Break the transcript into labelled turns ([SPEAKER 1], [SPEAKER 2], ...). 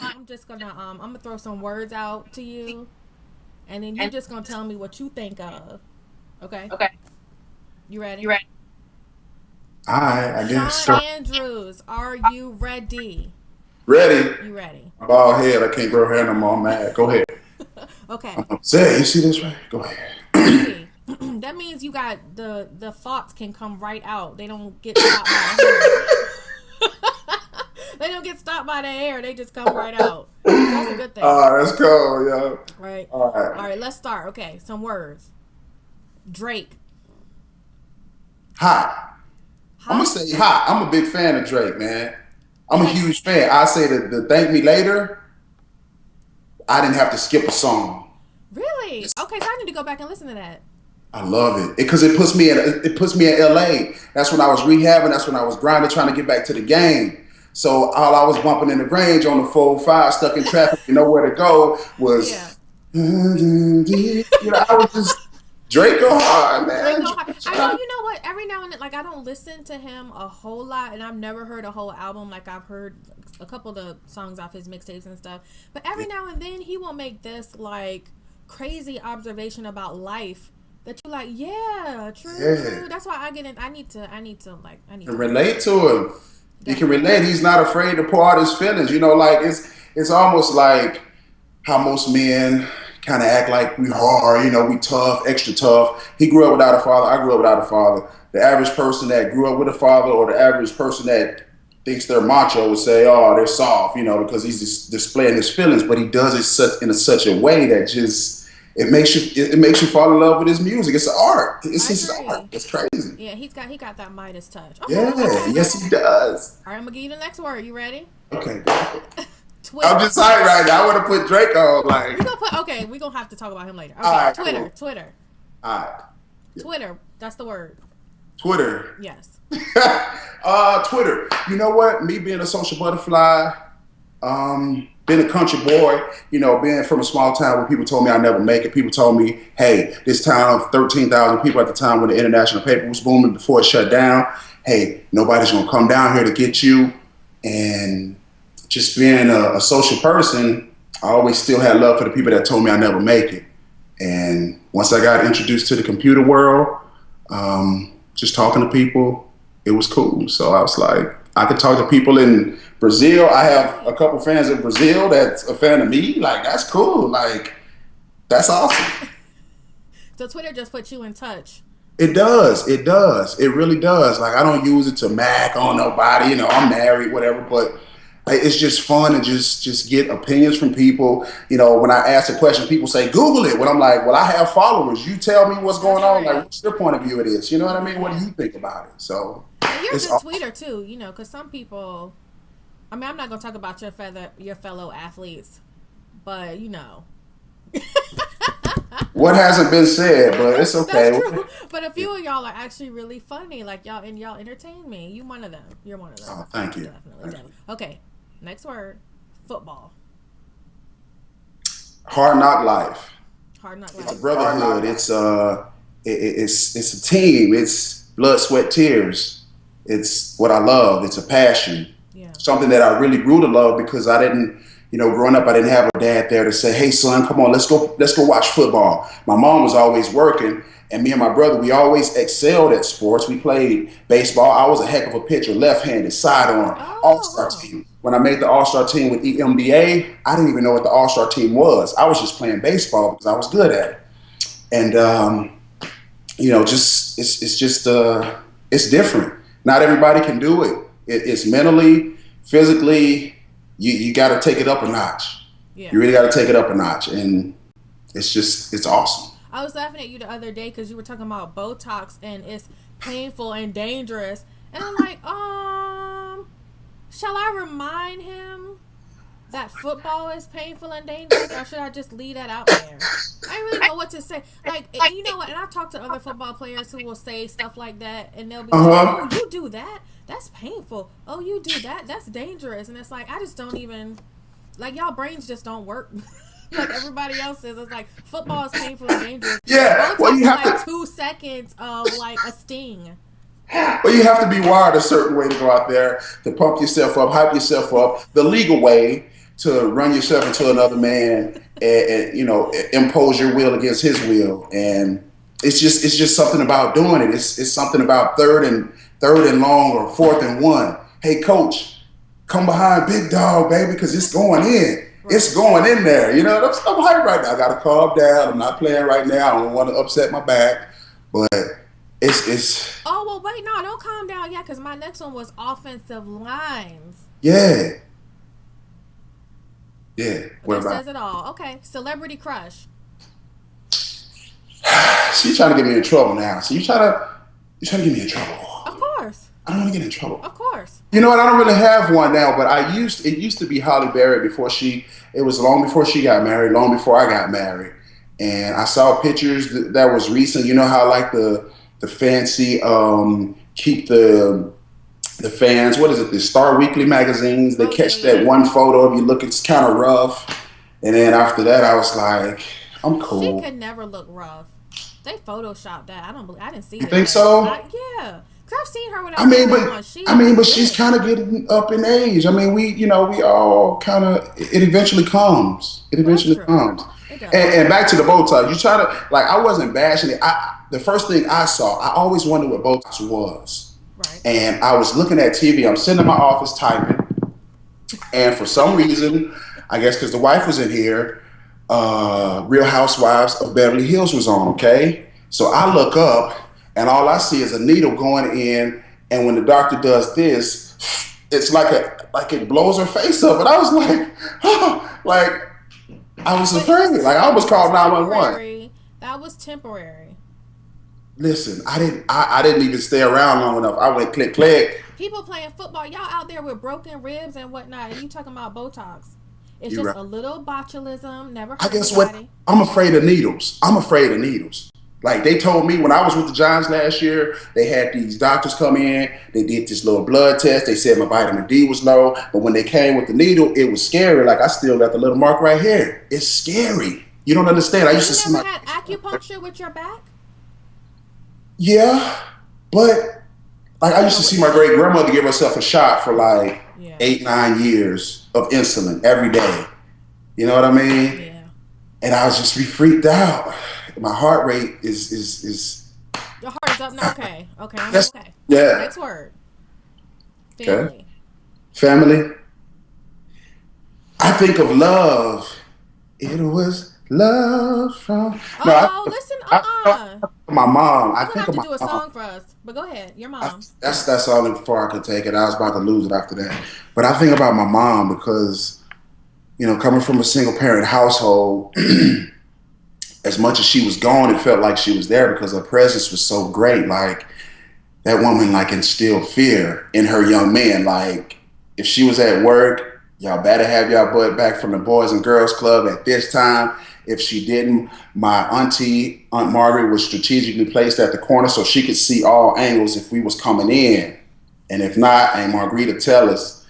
[SPEAKER 1] I'm just gonna I'm gonna throw some words out to you, and then you just gonna tell me what you think of. Okay, you ready?
[SPEAKER 2] I guess.
[SPEAKER 1] Sean Andrews, are you ready?
[SPEAKER 2] Ready?
[SPEAKER 1] You ready?
[SPEAKER 2] Bald head. I can't grow hair no more. I'm mad. Go ahead. I'm
[SPEAKER 1] Okay,
[SPEAKER 2] upset. You see this right? Go ahead.
[SPEAKER 1] let's see. That means you got the thoughts can come right out. They don't get stopped by the hair. They don't get stopped by the hair. They just come right out. So that's a good thing.
[SPEAKER 2] That's cool, yo.
[SPEAKER 1] Right.
[SPEAKER 2] All
[SPEAKER 1] All
[SPEAKER 2] right.
[SPEAKER 1] right, let's start. Okay, some words. Drake.
[SPEAKER 2] Hot. I'm gonna
[SPEAKER 1] Hot?
[SPEAKER 2] say hot. I'm a big fan of Drake, man. I'm
[SPEAKER 1] You
[SPEAKER 2] a
[SPEAKER 1] like
[SPEAKER 2] huge fan. I say that the Thank Me Later, I didn't have to skip a song.
[SPEAKER 1] really? Okay, so I need to go back and listen to that.
[SPEAKER 2] I love it because it puts me in LA. That's when I was rehabbing. That's when I was grinding, trying to get back to the game. So all I was bumping in the range on the 405, stuck in traffic, you know where to go
[SPEAKER 1] Yeah.
[SPEAKER 2] was, I was just Drake go hard,
[SPEAKER 1] Drake
[SPEAKER 2] man.
[SPEAKER 1] go hard. I know. You know what? Every now and then, like I don't listen to him a whole lot, and I've never heard a whole album. Like I've heard a couple of the songs off his mixtapes and stuff. But every now and then, he will make this like crazy observation about life that you're like, yeah, true,
[SPEAKER 2] Yeah,
[SPEAKER 1] true. That's why I get in. I need
[SPEAKER 2] can
[SPEAKER 1] to hear
[SPEAKER 2] relate
[SPEAKER 1] that.
[SPEAKER 2] to him. You can
[SPEAKER 1] Definitely.
[SPEAKER 2] relate. He's not afraid to pour out his feelings. Like it's almost like how most men kind of act like we hard, we tough, extra tough. He grew up without a father. I grew up without a father. The average person that grew up with a father, or the average person that thinks they're macho, would say, "Oh, they're soft," because he's just displaying his feelings. But he does it such a way that just it makes you fall in love with his music. It's art. It's
[SPEAKER 1] I
[SPEAKER 2] his art.
[SPEAKER 1] agree.
[SPEAKER 2] It's crazy.
[SPEAKER 1] Yeah, he got that Midas touch. Okay,
[SPEAKER 2] Yeah,
[SPEAKER 1] okay.
[SPEAKER 2] yes, he does.
[SPEAKER 1] All right, I'm gonna give you the next word. You ready?
[SPEAKER 2] Okay, I'm
[SPEAKER 1] Twitter.
[SPEAKER 2] just hyped right now. I want to put Drake on.
[SPEAKER 1] We
[SPEAKER 2] Like,
[SPEAKER 1] gonna put okay. We gonna have to talk about him later.
[SPEAKER 2] all
[SPEAKER 1] Okay,
[SPEAKER 2] right,
[SPEAKER 1] Twitter,
[SPEAKER 2] cool.
[SPEAKER 1] Twitter,
[SPEAKER 2] All right, yeah.
[SPEAKER 1] Twitter. That's the word.
[SPEAKER 2] Twitter.
[SPEAKER 1] Yes.
[SPEAKER 2] Twitter. You know what? Me being a social butterfly, being a country boy, being from a small town where people told me I never make it. People told me, hey, this town of 13,000 people at the time when the international paper was booming before it shut down. Hey, nobody's gonna come down here to get you. And just being a social person, I always still had love for the people that told me I never make it. And once I got introduced to the computer world, just talking to people, it was cool. So I was like, I could talk to people in Brazil. I have a couple fans in Brazil that's a fan of me. Like, that's cool. Like, that's awesome.
[SPEAKER 1] So Twitter just puts you in touch.
[SPEAKER 2] It does. It does. It really does. Like, I don't use it to mac on nobody. I'm married, whatever. But it's just fun to just get opinions from people. When I ask a question, people say Google it. When I'm like, well, I have followers. You tell me what's going
[SPEAKER 1] That's
[SPEAKER 2] on. Like,
[SPEAKER 1] right.
[SPEAKER 2] what's your point of view of this? You know what I mean? What do
[SPEAKER 1] Yeah.
[SPEAKER 2] you think about it? So
[SPEAKER 1] And you're a
[SPEAKER 2] it's
[SPEAKER 1] good
[SPEAKER 2] awesome.
[SPEAKER 1] tweeter too. Because some people. I mean, I'm not gonna talk about your fellow athletes, but
[SPEAKER 2] What hasn't been said, but it's
[SPEAKER 1] that's
[SPEAKER 2] okay.
[SPEAKER 1] true. But a few of y'all are actually really funny. Like y'all entertain me. You one of them. You're one of them.
[SPEAKER 2] Oh, thank you.
[SPEAKER 1] Definitely,
[SPEAKER 2] Thank you.
[SPEAKER 1] definitely. Okay, next word. Football.
[SPEAKER 2] Hard knock life.
[SPEAKER 1] Hard not
[SPEAKER 2] It's a
[SPEAKER 1] life.
[SPEAKER 2] brotherhood. It's a team. It's blood, sweat, tears. It's what I love. It's a passion.
[SPEAKER 1] Yeah.
[SPEAKER 2] Something that I really grew to love because I didn't, growing up, I didn't have a dad there to say, "Hey, son, come on, let's go watch football." My mom was always working, and me and my brother, we always excelled at sports. We played baseball. I was a heck of a pitcher, left-handed, sidearm,
[SPEAKER 1] Oh
[SPEAKER 2] all-star
[SPEAKER 1] wow.
[SPEAKER 2] team. When I made the all-star team with EMBA, I didn't even know what the all-star team was. I was just playing baseball because I was good at it. And just it's different. Not everybody can do it. It's mentally, physically. You got to take it up a notch.
[SPEAKER 1] Yeah.
[SPEAKER 2] You really got to take it up a notch, and it's awesome.
[SPEAKER 1] I was laughing at you the other day because you were talking about Botox and it's painful and dangerous, and I'm like, shall I remind him that football is painful and dangerous, or should I just leave that out there? I really don't know what to say. Like, you know what? And I've talked to other football players who will say stuff like that, and they'll be
[SPEAKER 2] Uh
[SPEAKER 1] like, "Oh,
[SPEAKER 2] huh.
[SPEAKER 1] you do that? That's painful. Oh, you do that? That's dangerous." And it's like I just don't even like y'all brains just don't work. Like everybody else says, it's like football is painful and dangerous.
[SPEAKER 2] Yeah. Well,
[SPEAKER 1] Botox
[SPEAKER 2] you
[SPEAKER 1] is
[SPEAKER 2] have
[SPEAKER 1] like
[SPEAKER 2] to.
[SPEAKER 1] 2 seconds of like a sting.
[SPEAKER 2] Well, you have to be wired a certain way to go out there to pump yourself up, hype yourself up, the legal way. to run yourself into another man and you know impose your will against his will, and it's just something about doing it. It's something about third and long or fourth and one. Hey, coach, come behind big dog, baby, because it's going in. It's going in there. You know, I'm hyped right now. I got to calm down. I'm not playing right now. I don't want to upset my back, but it's.
[SPEAKER 1] Oh well, wait, no, don't calm down yet, because my next one was offensive lines.
[SPEAKER 2] Yeah. Yeah. What
[SPEAKER 1] That
[SPEAKER 2] about?
[SPEAKER 1] says it all. Okay, celebrity crush.
[SPEAKER 2] She's trying to get me in trouble now. So you trying to get me in trouble.
[SPEAKER 1] Of course.
[SPEAKER 2] I don't want to get in trouble.
[SPEAKER 1] Of course.
[SPEAKER 2] You know what? I don't really have one now, but it used to be Holly Berry it was long before she got married, long before I got married. And I saw pictures that was recent. You know how like the fancy keep the fans, what is it, the Star Weekly magazines, they catch that one photo of you looking kind of rough. And then after that, I was like, I'm cool.
[SPEAKER 1] She could never look rough. They photoshopped that. I didn't see it.
[SPEAKER 2] You think so?
[SPEAKER 1] Yeah. Because I've seen her without
[SPEAKER 2] but she's kind of getting up in age. I mean, we all kind of, it eventually comes. It eventually comes. And back to the Botox. You try to, like, I wasn't bashing it. The first thing I saw, I always wondered what Botox was.
[SPEAKER 1] Right.
[SPEAKER 2] And I was looking at TV. I'm sitting in my office typing. And for some reason, I guess because the wife was in here, Real Housewives of Beverly Hills was on, okay? So I look up, and all I see is a needle going in, and when the doctor does this, it's like it blows her face up. And I was like, oh, like, I was afraid. Like, I almost called 911.
[SPEAKER 1] That was temporary.
[SPEAKER 2] Listen, I didn't even stay around long enough. I went click, click.
[SPEAKER 1] People playing football, y'all out there with broken ribs and whatnot, and you talking about Botox. It's
[SPEAKER 2] You're
[SPEAKER 1] just
[SPEAKER 2] right.
[SPEAKER 1] A little botulism, never hurt
[SPEAKER 2] I guess
[SPEAKER 1] anybody.
[SPEAKER 2] what? I'm afraid of needles. Like they told me when I was with the Giants last year, they had these doctors come in, they did this little blood test, they said my vitamin D was low, but when they came with the needle, it was scary. Like I still got the little mark right here. It's scary. You don't understand. I used to see
[SPEAKER 1] You never had acupuncture with your back?
[SPEAKER 2] Yeah, but like I used to see my great grandmother give herself a shot for like 8-9 years of insulin every day. You know what I mean?
[SPEAKER 1] Yeah.
[SPEAKER 2] And I was just be freaked out. My heart rate is.
[SPEAKER 1] Your heart is up now. Okay. Okay. I'm
[SPEAKER 2] That's,
[SPEAKER 1] okay.
[SPEAKER 2] Yeah.
[SPEAKER 1] Next word. Family.
[SPEAKER 2] Okay. Family. I think of love. It was love from.
[SPEAKER 1] Listen.
[SPEAKER 2] My mom. I
[SPEAKER 1] You're
[SPEAKER 2] think
[SPEAKER 1] gonna have
[SPEAKER 2] of my
[SPEAKER 1] to do a
[SPEAKER 2] mom.
[SPEAKER 1] song for us. But go ahead. Your mom.
[SPEAKER 2] That's all far I could take it. I was about to lose it after that. But I think about my mom because, you know, coming from a single parent household, as much as she was gone, it felt like she was there because her presence was so great. Like that woman like instilled fear in her young men. Like if she was at work, y'all better have y'all butt back from the Boys and Girls Club at this time. If she didn't, my auntie, Aunt Margaret, was strategically placed at the corner so she could see all angles if we was coming in. And if not, Aunt Margarita tell us,